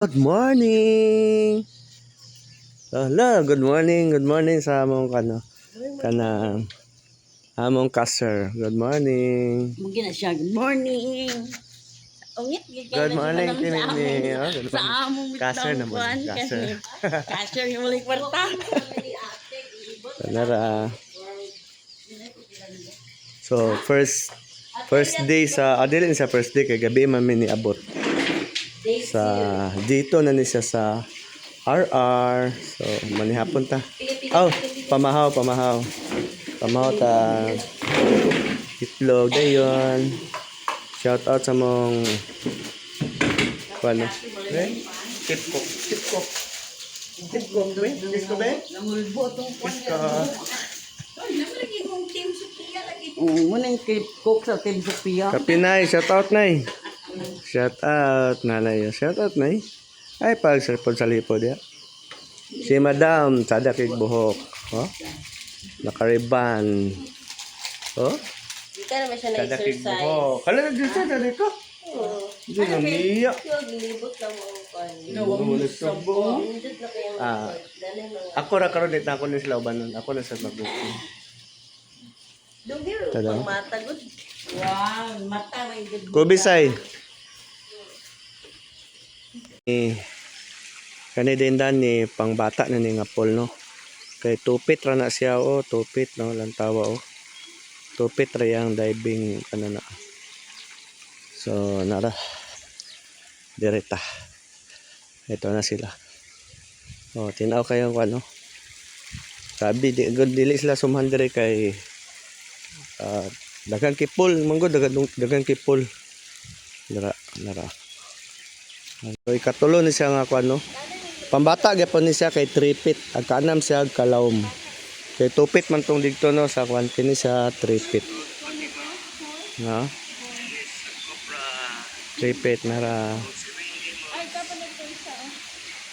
Good morning. Hello, good morning sa among among caster. Good morning. Mungkin na siya, good morning. Ungit, Good morning, sa Timmy. Oh, sa among caster bitang kuan naman, caster. Casher yung muli kwarta. Nara. So, first day sa adilin sa first day kay gabi man mi niabot. Sa dito na ni siya sa RR. So, manihapon ta. Oh, pamahaw. Pamahaw ta. Itlog dayon. Shout out sa mong ano? Tipkok. Tipkok be? Tipkok be? Namulbo tong kuan. Muna yung cook sa Team Sophia. Kapinay, shout out nay. Shout out nanay. Shout out nay. Ay pag sa lipod ya. Si Madam sada kay buhok. Oh. Nakariban. Oh. Di ka naman siya Sada kay na-exercise. buhok. Kala na dito dito. Hindi na miya. Libot lang mo kuan. Sa buhok. Indot na kayang Ah. dalay mga. Ako ra karon dito ako na sila ubanon. Ako na sa mag-booking. Dugir, Tada. pang mata good. Wow, mata may good. Kubisay. Kani din dan ni pangbata na ni nga pol no. Kay tupit ra na siya tupit no lantawa Tupit ra yang diving na. So nara direta. Ito na sila. Tinaw kayo ano. Sabi dili sila sumhandre kay dagang kipul manggo dagang kipul. Nara. So ikatulo ni siya nga kuno. Pambata gyapon ni siya kay tripit. Ang kanam siya kalawom. Kay tupit man tong dito no sa kuan kini siya tripit. No? Tripit nara.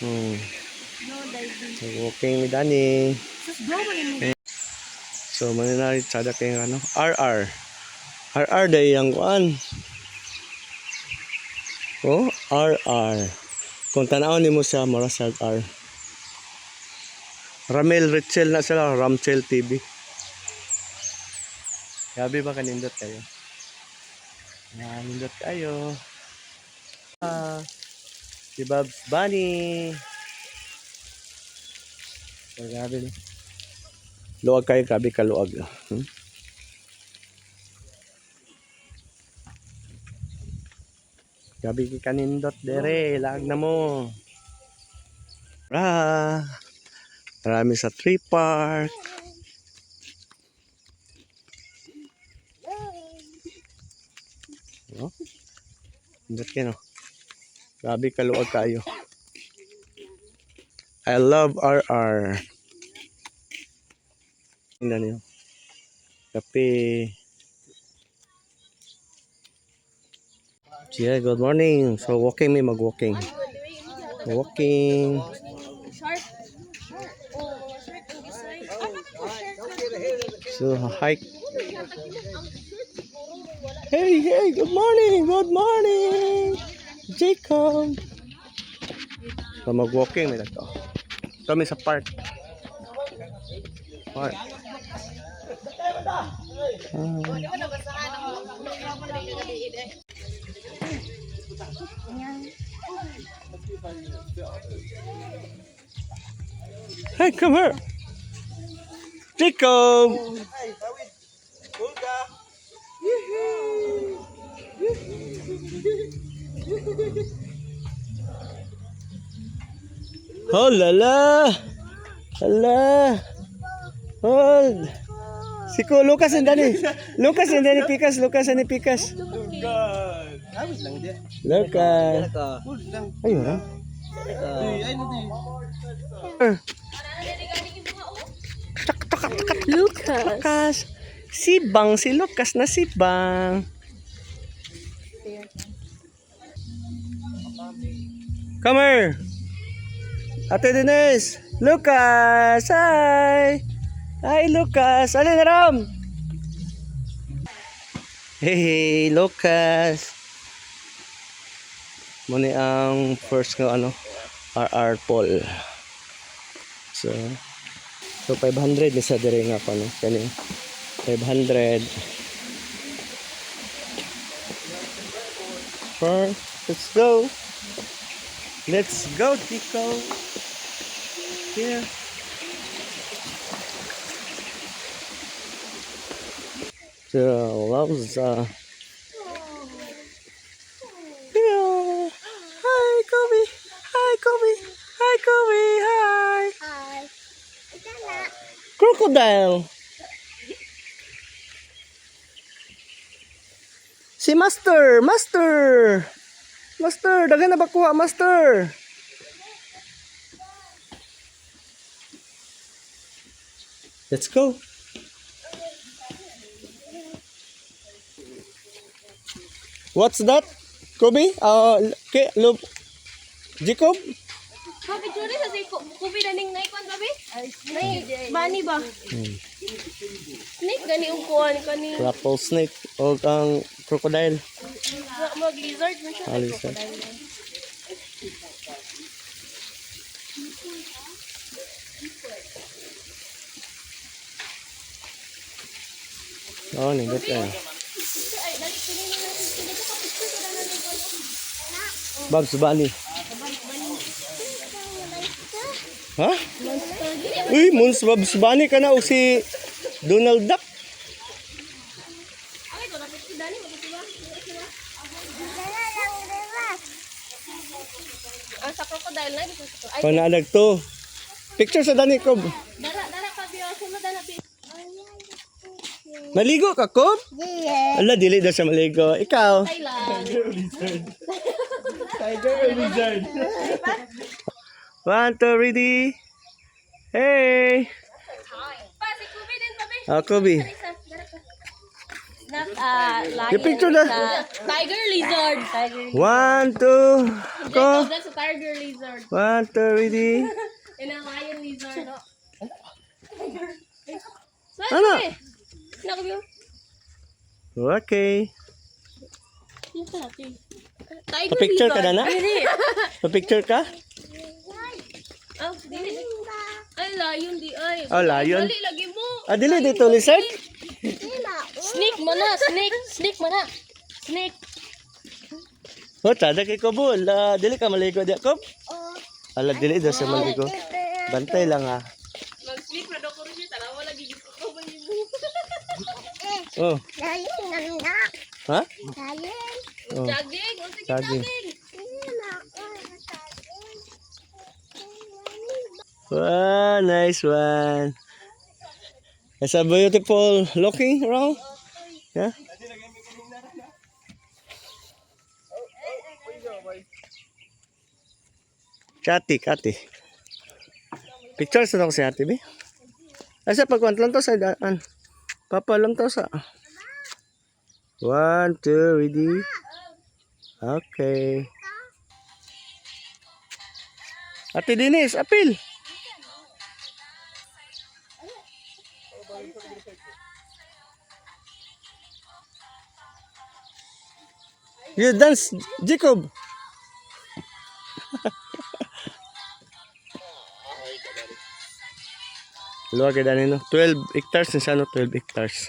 So, walking with Dani. So mananari sada kay ano RR day yang kuan. RR. Kung tanaw nimo sa mura sa R. Ramel Richel na sila, Ramchel TV. Gabi ba kanindot kayo? Nindot kayo. Si Babs Bunny. So, gabi no. Luwag kayo, gabi ka luwag. Gabi ki kanindot dere, lag na mo. Marami sa tree park. No? Indot kayo no. Gabi ka luwag kayo. I love RR. Tingnan niyo. Kape. Yeah, good morning. So walking mag-walking. Walking. So hike. Hey, good morning. Jacob. So mag-walking may to. Kami sa park. Hey, come here. Jacob. Oh lala. Hold. Siko Lucas and Dani. Lucas and Pikas. Lucas. Ayun ha. Lucas. Si Lucas na si Bang. Come here. Ate Denise. Lucas. Hi. Hi Lucas. Alin Ram? Hey Lucas. Muna ang first nga ano, RR Paul. So 500 ni sa dire nga pa no. Kani 500. Let's go. Let's go, Tico. Yeah. So, wowza. Yeah. Hi, Kobe. Hi, Kobe. Hi, Kobe. Hi. Hi. Crocodile. Si Master. Master. Master. Dagan na ba kuha, Master? Let's go. What's that? Kobe? Okay, look. Jacob? Happy July sa kubi na ning naikon babi? Nay, bani ba? Snake gani ang kuhan kani. Grapple snake. O ang crocodile. Mag lizard mo siya. Lizard. Oh, nindot eh. Babs, Bunny. Ha? Uy, Mons Babs Bunny ka na o si Donald Duck. Ang sa crocodile na dito sa ay Panalag to. Picture sa Dani, Kob. dala ka biyo sunod dala bi. Maligo ka, Kob? Yeah. Ala, dili daw siya maligo. Ikaw? Thailand. Tiger lizard. 1, 2, ready? Hey! Pa si Kubi din babi. Kobe. Not lion. Yung picture na. Tiger lizard. Tiger. 1, 2, go. Jacob, that's a tiger lizard. 1, 2, ready? And a lion lizard. No? Ano? Nakabyo. Okay. Yung sa natin. Tiger Pa-picture ka lizard. na na? Dili. Pa-picture ka? Oh, dili. Ay, lion di ay. Oh, lion. Dali, lagi mo. Dili dito, lizard? Snake mana, snake. Snake mana. Snake. Tada kay Kobo. Dili ka maligo di, Kob? Ala, dili daw siya maligo. Bantay lang ha. Mag-sleep na daw ko rin siya. Talawa lagi dito ko ba niyo? Oh. Lion, nanda. Ha? Lion. Oh. Jogging. O sige, Jogging. jogging. Wow, nice one. It's a beautiful looking around. Yeah. Kati. Picture sa ako si Ate B. Asa pagkwant lang to sa daan. Papa lang to sa. 1, 2, ready? Okay. Ate Denise, apil. You dance, Jacob. Luwag ka dani no. 12 hectares na siya no, 12 hectares.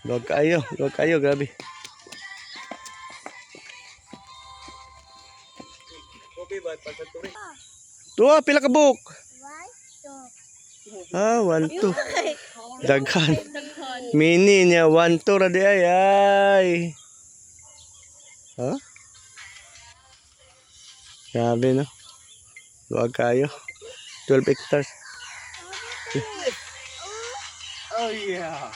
Luwag kayo, grabe. Tuwa, pila ka buok? 1, 2. Daghan. Mini niya, 1, 2 radi ay. Ha? Grabe no. Luwag kayo. 12 hectares. Oh yeah.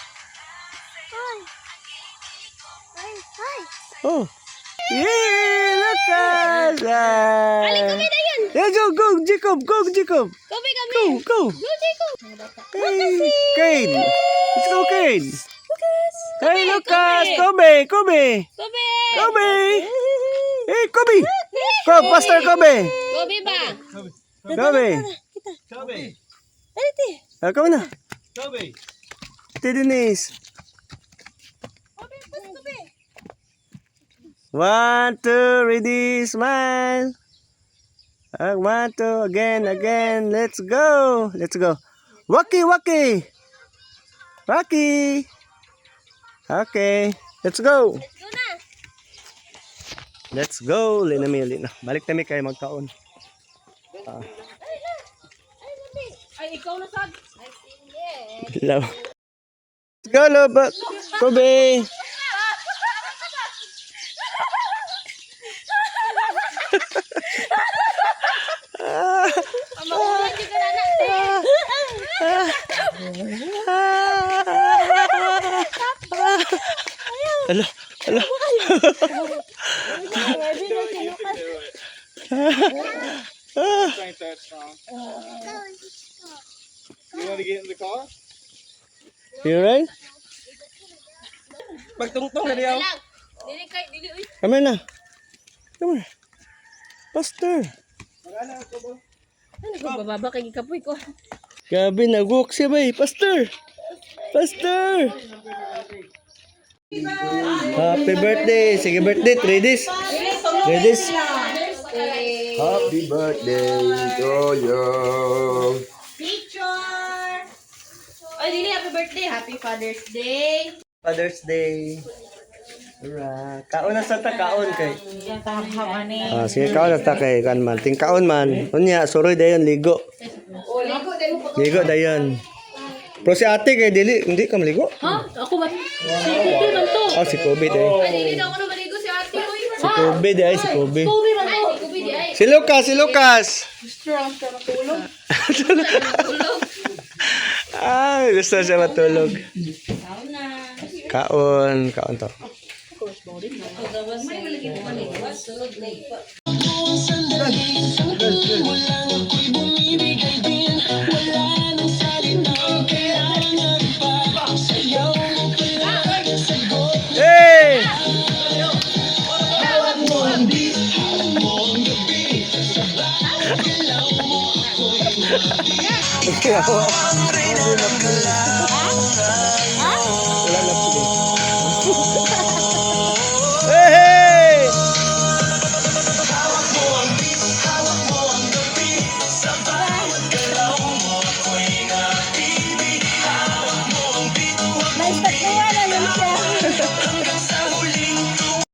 Oh. Yeah, look at that. Yeah, go, Jacob, Jacob. Kobe kami. Go. Go, Jacob. Hey, Kane. Let's go, Kane. Hey, Lucas. Kobe. Kobe. Kobe. Hey, Kobe. Go, Pastor Kobe. Kobe ba? Kobe. Dali. Come na. Kobe. Denise. Kobe. 1, 2, ready, smile. 1, 2, again. Let's go. Waki. Okay, let's go. Let's go na. Let's go. Lina. Balik kami kayo magkaon. Ay, ikaw na sad. Ay, sige. Love. Let's go, Lobot. Kobe. Makuha di ka na na. Alo. Ain't that strong. You want to get in the car? You right? Pagtungtong na diyaw. Lang. Dili uy. Come here na. Come here. Faster. Ano ko bababa kay gikapoy ko. Gabi, nag-walk siya ba eh. Faster. Happy birthday. Sige, birthday. 3 days. Happy birthday to you. Ay, dili happy birthday. Happy Father's Day. Father's Day. Alright. Kaon na sa ta, kaon kay. Sige, kaon na ta kay. Kan man. Ting kaon man. Unya, suroy dayon, ligo. Ligo dayon. Pero si ate kay dili, hindi ka maligo. Ha? Ako ba? Si Kobe man to. Si Kobe day. Ay, dili daw ako na maligo si ate ko. Si Kobe day, si Kobe. Kobe man to. Ay, si Kobe di ay. Si Lucas. Tulog. Ay, gusto siya matulog. Kaon to. Hey!